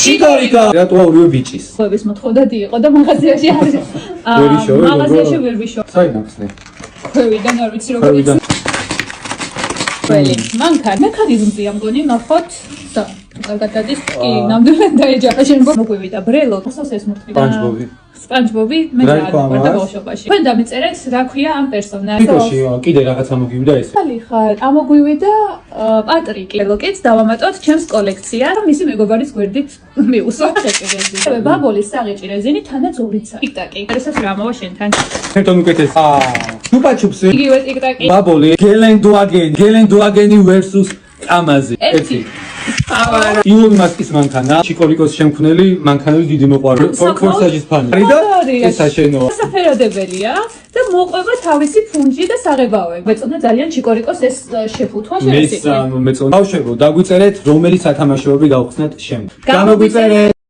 ჩიკორიკო რატო ორივე ბიჭის ხოების მოთხოვდა იყო და მაღაზიაში არის მაღაზიაში ვერ ვიშო საი ნახსნე ქვევიდან არ ვიცი როგორ ველი მანქან მექანიზმზია მგონი ნახოთ და კარგად დადის კი ნამდვილად დაეჯახა შენ მოგვივიდა ბრელო ხოსოს ეს მოხდა სპანჯბობი მე და ბავშვობაში თქვენ დამიწერეთ რა ქვია ამ პერსონაჟს თვითონში კიდე რაღაც ამოგვივიდა ეს ხალი ხარ ამოგვივიდა პატრიკი ლოკეც დავამატოთ ჩემს კოლექცია რომ მისი მეგობარის გვერდით მიუსვა შეჭრეზინი ბაბოლის საღიჭი რეზინი თანაც 2 წელი ტიკტაკი ესეც რა მოვა შენთან ერთონ უკეთეს ჩუპა-ჩუპსი იგივე ტიკტაკი ბაბოლი გელენდუაგენი versus კამაზი ერთი ილონ მასკის მანქანა ჩიკორიკოს შემქმნელი მანქანების დიდი მოყვარული ფორსაჟის ფანი და ეს საშენოა საფერადებელია და მოყვება თავისი ფუნჯი და საღებავები მეწონა ძალიან ჩიკორიკოს ეს შეფუთვა მეწონა ბავშვებო დაგვიწერეთ რომელი სათამაშოები გავხსნათ შემდგომ გამოგვიწერეთ